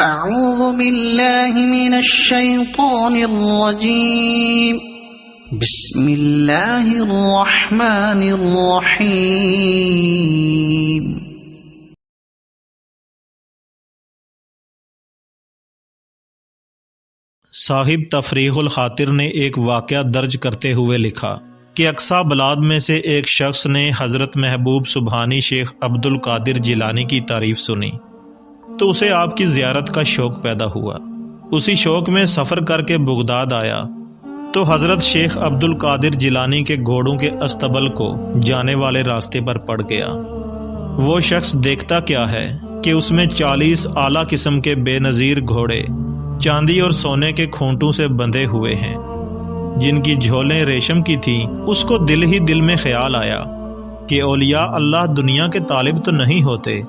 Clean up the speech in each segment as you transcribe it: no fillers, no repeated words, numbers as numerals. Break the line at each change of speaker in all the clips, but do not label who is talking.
اعوذ باللہ من الشیطان الرجیم بسم اللہ الرحمن الرحیم
صاحب تفریح الخاطر نے ایک واقعہ درج کرتے ہوئے لکھا کہ اقصی بلاد میں سے ایک شخص نے حضرت محبوب سبحانی شیخ عبد القادر جیلانی کی تعریف سنی تو اسے آپ کی زیارت کا شوق پیدا ہوا۔ اسی شوق میں سفر کر کے بغداد آیا تو حضرت شیخ عبد القادر جیلانی کے گھوڑوں کے استبل کو جانے والے راستے پر پڑ گیا۔ وہ شخص دیکھتا کیا ہے کہ اس میں 40 اعلیٰ قسم کے بے نظیر گھوڑے چاندی اور سونے کے کھونٹوں سے بندھے ہوئے ہیں جن کی جھولیں ریشم کی تھیں۔ اس کو دل ہی دل میں خیال آیا کہ اولیاء اللہ دنیا کے طالب تو نہیں ہوتے،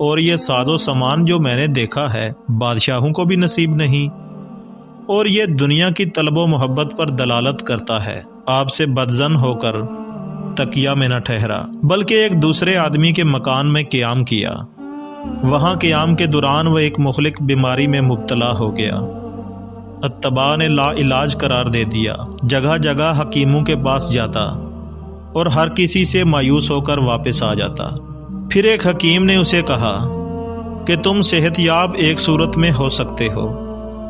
اور یہ ساز و سامان جو میں نے دیکھا ہے بادشاہوں کو بھی نصیب نہیں، اور یہ دنیا کی طلب و محبت پر دلالت کرتا ہے۔ آپ سے بدظن ہو کر تکیہ میں نہ ٹھہرا بلکہ ایک دوسرے آدمی کے مکان میں قیام کیا۔ وہاں قیام کے دوران وہ ایک مخلق بیماری میں مبتلا ہو گیا۔ اتباع نے لا علاج قرار دے دیا، جگہ جگہ حکیموں کے پاس جاتا اور ہر کسی سے مایوس ہو کر واپس آ جاتا۔ پھر ایک حکیم نے اسے کہا کہ تم صحت یاب ایک صورت میں ہو سکتے ہو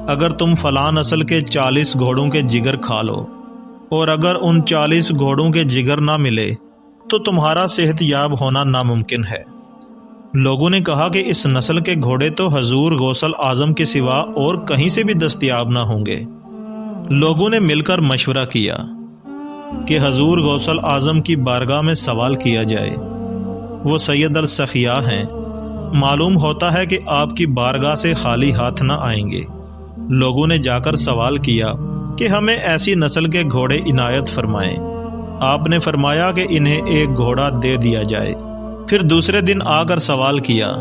اگر تم فلاں نسل کے 40 گھوڑوں کے جگر کھا لو، اور اگر ان 40 گھوڑوں کے جگر نہ ملے تو تمہارا صحت یاب ہونا ناممکن ہے۔ لوگوں نے کہا کہ اس نسل کے گھوڑے تو حضور غوث اعظم کے سوا اور کہیں سے بھی دستیاب نہ ہوں گے۔ لوگوں نے مل کر مشورہ کیا کہ حضور غوث اعظم کی بارگاہ میں سوال کیا جائے، وہ سید السخیاء ہیں، معلوم ہوتا ہے کہ آپ کی بارگاہ سے خالی ہاتھ نہ آئیں گے۔ لوگوں نے جا کر سوال کیا کہ ہمیں ایسی نسل کے گھوڑے عنایت فرمائیں۔ آپ نے فرمایا کہ انہیں ایک گھوڑا دے دیا جائے۔ پھر دوسرے دن آ کر سوال کیا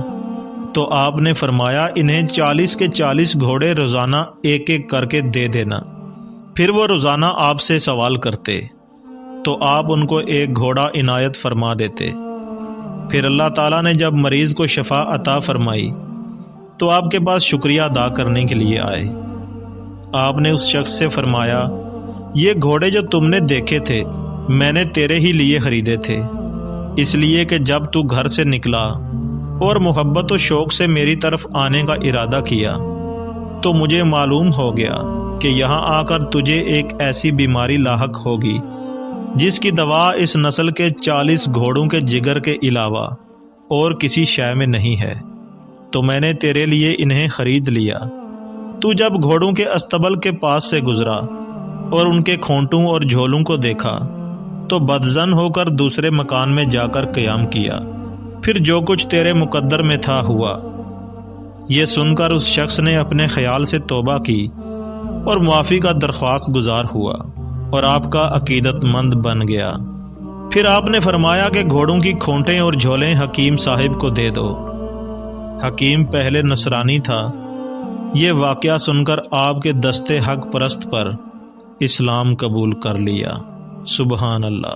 تو آپ نے فرمایا انہیں 40 کے 40 گھوڑے روزانہ ایک ایک کر کے دے دینا۔ پھر وہ روزانہ آپ سے سوال کرتے تو آپ ان کو ایک گھوڑا عنایت فرما دیتے۔ پھر اللہ تعالیٰ نے جب مریض کو شفا عطا فرمائی تو آپ کے پاس شکریہ ادا کرنے کے لیے آئے۔ آپ نے اس شخص سے فرمایا یہ گھوڑے جو تم نے دیکھے تھے میں نے تیرے ہی لیے خریدے تھے، اس لیے کہ جب تو گھر سے نکلا اور محبت و شوق سے میری طرف آنے کا ارادہ کیا تو مجھے معلوم ہو گیا کہ یہاں آ کر تجھے ایک ایسی بیماری لاحق ہوگی جس کی دوا اس نسل کے 40 گھوڑوں کے جگر کے علاوہ اور کسی شے میں نہیں ہے، تو میں نے تیرے لیے انہیں خرید لیا۔ تو جب گھوڑوں کے استبل کے پاس سے گزرا اور ان کے کھونٹوں اور جھولوں کو دیکھا تو بدظن ہو کر دوسرے مکان میں جا کر قیام کیا۔ پھر جو کچھ تیرے مقدر میں تھا ہوا۔ یہ سن کر اس شخص نے اپنے خیال سے توبہ کی اور معافی کا درخواست گزار ہوا اور آپ کا عقیدت مند بن گیا۔ پھر آپ نے فرمایا کہ گھوڑوں کی کھونٹیں اور جھولیں حکیم صاحب کو دے دو۔ حکیم پہلے نصرانی تھا۔ یہ واقعہ سن کر آپ کے دستے حق پرست پر اسلام قبول کر لیا۔ سبحان اللہ۔